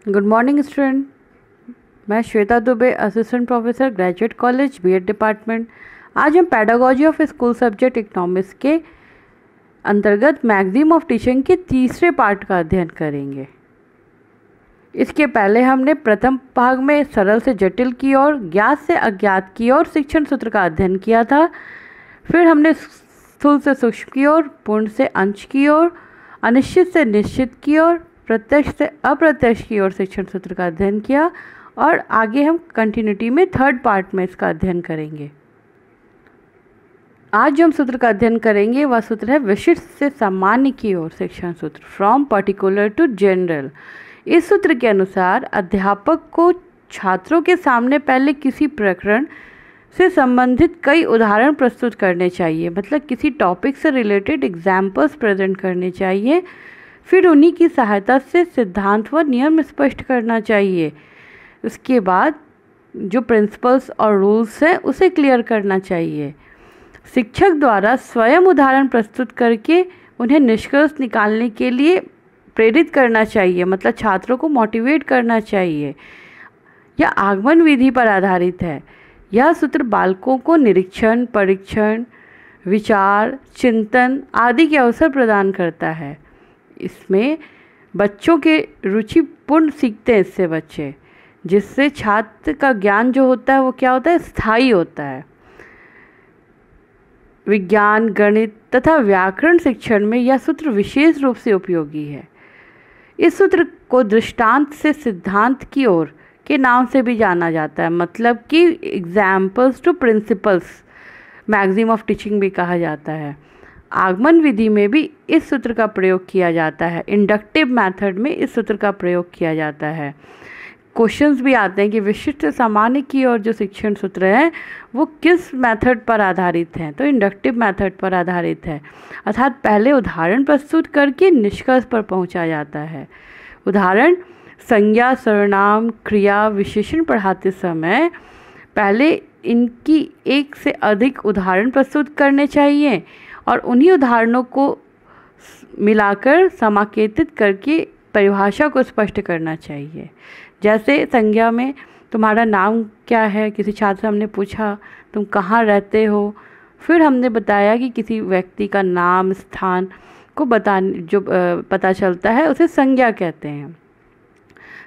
Good morning student. मैं Shweta Dubey, assistant professor, graduate college, B Ed department. आज हम pedagogy of school subject economics के अंतर्गत मैक्सिम ऑफ टीचिंग के तीसरे पार्ट का अध्ययन करेंगे। इसके पहले हमने प्रथम भाग में सरल से जटिल की ओर, ज्ञात से अज्ञात की ओर शिक्षण सूत्र का अध्ययन किया था। फिर हमने स्थूल से सूक्ष्म की ओर, पूर्ण से अंश की ओर, अनिश्चित से निश्चित की ओर, प्रत्यक्ष से अप्रत्यक्ष की ओर शिक्षण सूत्र का अध्ययन किया और आगे हम कंटिन्यूटी में थर्ड पार्ट में इसका अध्ययन करेंगे। आज जो हम सूत्र का अध्ययन करेंगे वह सूत्र है विशिष्ट से सामान्य की ओर शिक्षण सूत्र, फ्रॉम पर्टिकुलर टू जनरल। इस सूत्र के अनुसार अध्यापक को छात्रों के सामने पहले किसी प्रकरण से संबंधित कई उदाहरण प्रस्तुत करने चाहिए, मतलब किसी टॉपिक से रिलेटेड एग्जाम्पल्स प्रेजेंट करने चाहिए। फिर उन्हीं की सहायता से सिद्धांत व नियम स्पष्ट करना चाहिए। उसके बाद जो प्रिंसिपल्स और रूल्स हैं उसे क्लियर करना चाहिए। शिक्षक द्वारा स्वयं उदाहरण प्रस्तुत करके उन्हें निष्कर्ष निकालने के लिए प्रेरित करना चाहिए, मतलब छात्रों को मोटिवेट करना चाहिए। यह आगमन विधि पर आधारित है। यह सूत्र बालकों को निरीक्षण, परीक्षण, विचार, चिंतन आदि के अवसर प्रदान करता है। इसमें बच्चों के रुचिपूर्ण सीखते हैं इससे बच्चे, जिससे छात्र का ज्ञान जो होता है वो क्या होता है, स्थायी होता है। विज्ञान, गणित तथा व्याकरण शिक्षण में यह सूत्र विशेष रूप से उपयोगी है। इस सूत्र को दृष्टांत से सिद्धांत की ओर के नाम से भी जाना जाता है, मतलब कि examples to principles, maxim of teaching भी कहा जाता है। आगमन विधि में भी इस सूत्र का प्रयोग किया जाता है। इंडक्टिव मेथड में इस सूत्र का प्रयोग किया जाता है। क्वेश्चंस भी आते हैं कि विशिष्ट से सामान्य की ओर जो शिक्षण सूत्र है वो किस मेथड पर आधारित है, तो इंडक्टिव मेथड पर आधारित है, अर्थात पहले उदाहरण प्रस्तुत करके निष्कर्ष पर पहुंचा जाता है। उदाहरण संज्ञा, सर्वनाम, क्रिया, विशेषण पढ़ाते समय पहले इनकी एक से अधिक उदाहरण प्रस्तुत करने चाहिए और उन्हीं उदाहरणों को मिलाकर समाकेतित करके परिभाषा को स्पष्ट करना चाहिए। जैसे संज्ञा में तुम्हारा नाम क्या है, किसी छात्र से हमने पूछा तुम कहाँ रहते हो, फिर हमने बताया कि किसी व्यक्ति का नाम, स्थान को जो पता चलता है उसे संज्ञा कहते हैं।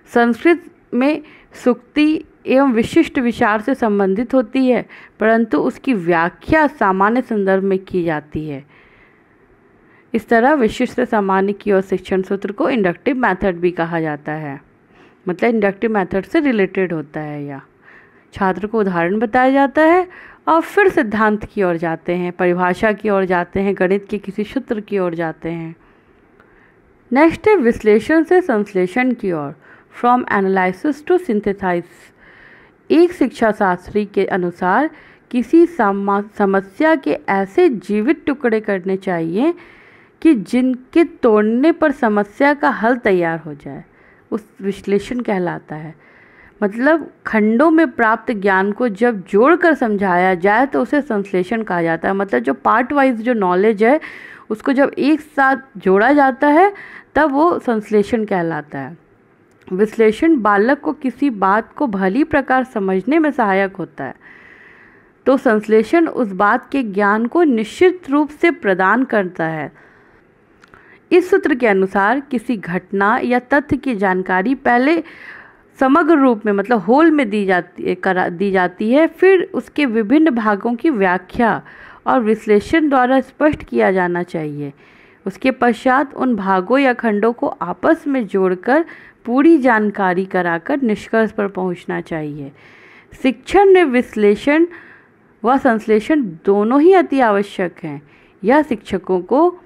संस्कृत में सूक्ति एवं विशिष्ट विचार से संबंधित होती है, परंतु उसकी व्याख्या सामान्य संदर्भ में की जाती है। इस तरह विशिष्ट से सामान्य की ओर शिक्षण सूत्र को इंडक्टिव मेथड भी कहा जाता है, मतलब इंडक्टिव मेथड से रिलेटेड होता है। या छात्र को उदाहरण बताया जाता है और फिर सिद्धांत की ओर जाते हैं, परिभाषा की ओर जाते हैं, गणित के किसी सूत्र की ओर जाते हैं। नेक्स्ट है विश्लेषण से संश्लेषण की ओर, फ्रॉम एनालिसिस टू सिंथेसाइज। एक शिक्षा शास्त्री के अनुसार किसी समस्या के ऐसे जीवित टुकड़े करने चाहिए कि जिनके तोड़ने पर समस्या का हल तैयार हो जाए, उस विश्लेषण कहलाता है। मतलब खंडों में प्राप्त ज्ञान को जब जोड़कर समझाया जाए तो उसे संश्लेषण कहा जाता है। मतलब जो पार्ट वाइज जो नॉलेज है उसको जब एक साथ जोड़ा जाता है तब वो संश्लेषण कहलाता है। विश्लेषण बालक को किसी बात को भली प्रकार समझने में सहायक होता है, तो संश्लेषण उस बात के ज्ञान को निश्चित रूप से प्रदान करता है। इस सूत्र के अनुसार किसी घटना या तथ्य की जानकारी पहले समग्र रूप में, मतलब होल में दी जाती है, फिर उसके विभिन्न भागों की व्याख्या और विश्लेषण द्वारा स्पष्ट किया जाना चाहिए। उसके पश्चात उन भागों या खंडों को आपस में जोड़कर पूरी जानकारी कराकर निष्कर्ष पर पहुंचना चाहिए। शिक्षण में विश्लेषण व संश्लेषण दोनों ही अति आवश्यक हैं। यह शिक्षकों को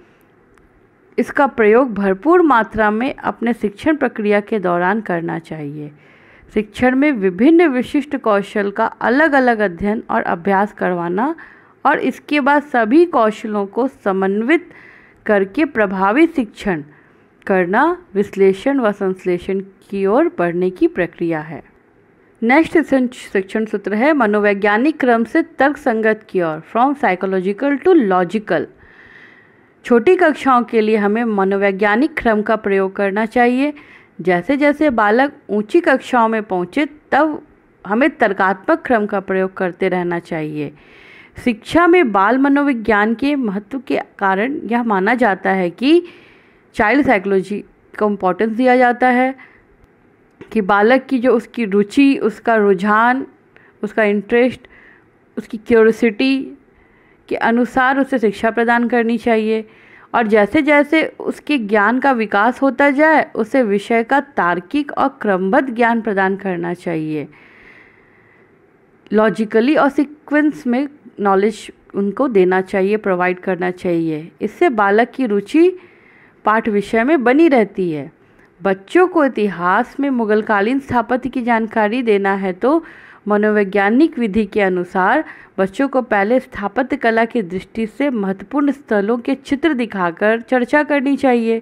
इसका प्रयोग भरपूर मात्रा में अपने शिक्षण प्रक्रिया के दौरान करना चाहिए। शिक्षण में विभिन्न विशिष्ट कौशल का अलग अलग अध्ययन और अभ्यास करवाना और इसके बाद सभी कौशलों को समन्वित करके प्रभावी शिक्षण करना विश्लेषण व संश्लेषण की ओर बढ़ने की प्रक्रिया है। नेक्स्ट शिक्षण सूत्र है मनोवैज्ञानिक क्रम से तर्क संगत की ओर, फ्रॉम साइकोलॉजिकल टू लॉजिकल। छोटी कक्षाओं के लिए हमें मनोवैज्ञानिक क्रम का प्रयोग करना चाहिए, जैसे जैसे बालक ऊंची कक्षाओं में पहुँचे तब हमें तर्कात्मक क्रम का प्रयोग करते रहना चाहिए। शिक्षा में बाल मनोविज्ञान के महत्व के कारण यह माना जाता है कि चाइल्ड साइकोलॉजी को इम्पोर्टेंस दिया जाता है कि बालक की जो उसकी रुचि, उसका रुझान, उसका इंटरेस्ट, उसकी क्यूरियोसिटी के अनुसार उसे शिक्षा प्रदान करनी चाहिए और जैसे जैसे उसके ज्ञान का विकास होता जाए उसे विषय का तार्किक और क्रमबद्ध ज्ञान प्रदान करना चाहिए। लॉजिकली और सीक्वेंस में नॉलेज उनको देना चाहिए, प्रोवाइड करना चाहिए। इससे बालक की रुचि पाठ विषय में बनी रहती है। बच्चों को इतिहास में मुगलकालीन स्थापत्य की जानकारी देना है तो मनोवैज्ञानिक विधि के अनुसार बच्चों को पहले स्थापत्य कला की दृष्टि से महत्वपूर्ण स्थलों के चित्र दिखाकर चर्चा करनी चाहिए,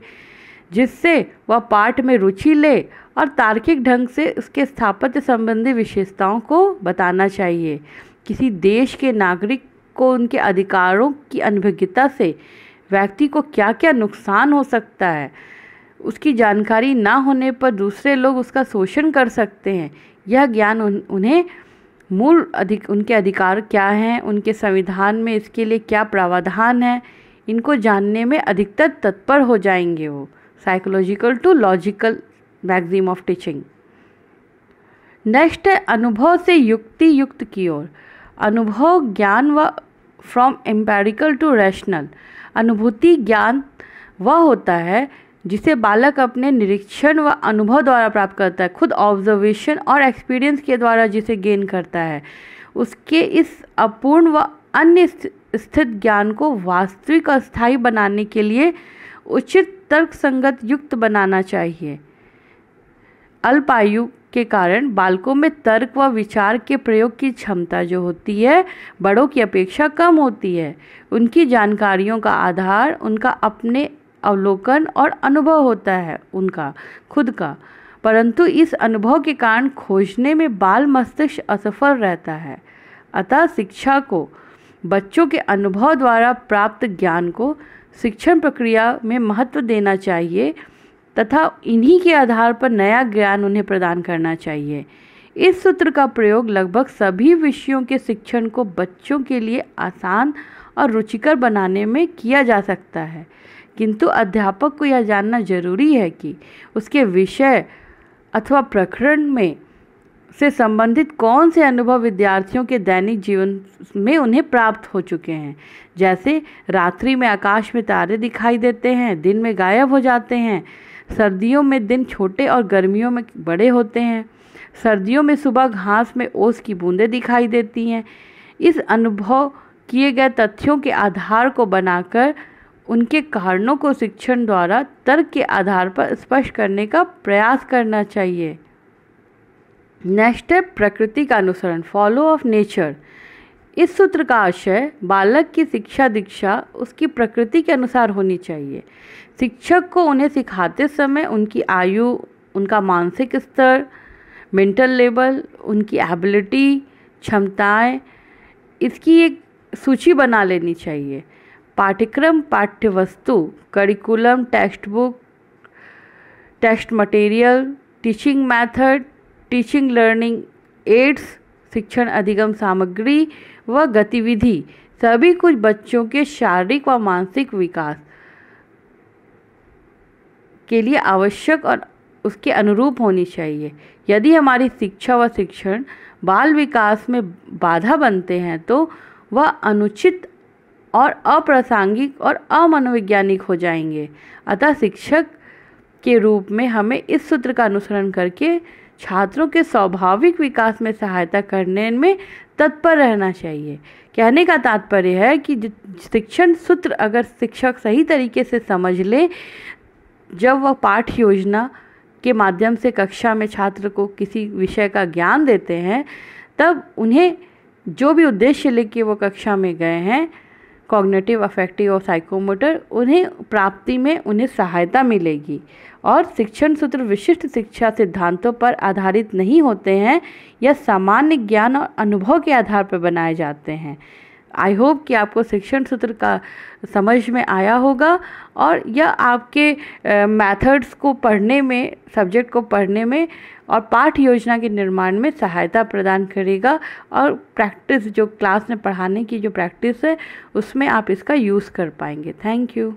जिससे वह पाठ में रुचि ले और तार्किक ढंग से उसके स्थापत्य संबंधी विशेषताओं को बताना चाहिए। किसी देश के नागरिक को उनके अधिकारों की अनभिज्ञता से व्यक्ति को क्या क्या नुकसान हो सकता है, उसकी जानकारी ना होने पर दूसरे लोग उसका शोषण कर सकते हैं, यह ज्ञान उन्हें उनके अधिकार क्या हैं, उनके संविधान में इसके लिए क्या प्रावधान है, इनको जानने में अधिकतर तत्पर हो जाएंगे। वो psychological to logical maxim of teaching. Next है अनुभव से युक्ति युक्त की ओर। अनुभव ज्ञान व फ्रॉम एम्पेरिकल टू रैशनल। अनुभूति ज्ञान वह होता है जिसे बालक अपने निरीक्षण व अनुभव द्वारा प्राप्त करता है, खुद ऑब्जर्वेशन और एक्सपीरियंस के द्वारा जिसे गेन करता है। उसके इस अपूर्ण व अन्य स्थित ज्ञान को वास्तविक और स्थायी बनाने के लिए उचित तर्क संगत युक्त बनाना चाहिए। अल्पायु के कारण बालकों में तर्क व विचार के प्रयोग की क्षमता जो होती है बड़ों की अपेक्षा कम होती है। उनकी जानकारियों का आधार उनका अपने अवलोकन और अनुभव होता है, उनका खुद का, परंतु इस अनुभव के कारण खोजने में बाल मस्तिष्क असफल रहता है। अतः शिक्षा को बच्चों के अनुभव द्वारा प्राप्त ज्ञान को शिक्षण प्रक्रिया में महत्व देना चाहिए तथा इन्हीं के आधार पर नया ज्ञान उन्हें प्रदान करना चाहिए। इस सूत्र का प्रयोग लगभग सभी विषयों के शिक्षण को बच्चों के लिए आसान और रुचिकर बनाने में किया जा सकता है, किंतु अध्यापक को यह जानना जरूरी है कि उसके विषय अथवा प्रकरण में से संबंधित कौन से अनुभव विद्यार्थियों के दैनिक जीवन में उन्हें प्राप्त हो चुके हैं। जैसे रात्रि में आकाश में तारे दिखाई देते हैं, दिन में गायब हो जाते हैं, सर्दियों में दिन छोटे और गर्मियों में बड़े होते हैं, सर्दियों में सुबह घास में ओस की बूंदें दिखाई देती हैं। इस अनुभव किए गए तथ्यों के आधार को बनाकर उनके कारणों को शिक्षण द्वारा तर्क के आधार पर स्पष्ट करने का प्रयास करना चाहिए। नेक्स्ट है प्रकृति का अनुसरण, फॉलो ऑफ नेचर। इस सूत्र का आशय बालक की शिक्षा दीक्षा उसकी प्रकृति के अनुसार होनी चाहिए। शिक्षक को उन्हें सिखाते समय उनकी आयु, उनका मानसिक स्तर, मेंटल लेवल, उनकी एबिलिटी, क्षमताएं, इसकी एक सूची बना लेनी चाहिए। पाठ्यक्रम, पाठ्यवस्तु, curriculum, text book, text material, teaching method, teaching learning aids, शिक्षण अधिगम सामग्री व गतिविधि सभी कुछ बच्चों के शारीरिक व मानसिक विकास के लिए आवश्यक और उसके अनुरूप होनी चाहिए। यदि हमारी शिक्षा व शिक्षण बाल विकास में बाधा बनते हैं तो वह अनुचित और अप्रासंगिक और अमनोवैज्ञानिक हो जाएंगे। अतः शिक्षक के रूप में हमें इस सूत्र का अनुसरण करके छात्रों के स्वाभाविक विकास में सहायता करने में तत्पर रहना चाहिए। कहने का तात्पर्य है कि शिक्षण सूत्र अगर शिक्षक सही तरीके से समझ ले, जब वह पाठ योजना के माध्यम से कक्षा में छात्र को किसी विषय का ज्ञान देते हैं, तब उन्हें जो भी उद्देश्य लेके वो कक्षा में गए हैं, कॉग्निटिव, अफेक्टिव और साइकोमोटर, उन्हें प्राप्ति में उन्हें सहायता मिलेगी। और शिक्षण सूत्र विशिष्ट शिक्षा सिद्धांतों पर आधारित नहीं होते हैं, यह सामान्य ज्ञान और अनुभव के आधार पर बनाए जाते हैं। आई होप कि आपको शिक्षण सूत्र का समझ में आया होगा और यह आपके मेथड्स को पढ़ने में, सब्जेक्ट को पढ़ने में और पाठ योजना के निर्माण में सहायता प्रदान करेगा। और प्रैक्टिस, जो क्लास में पढ़ाने की जो प्रैक्टिस है, उसमें आप इसका यूज़ कर पाएंगे। Thank you.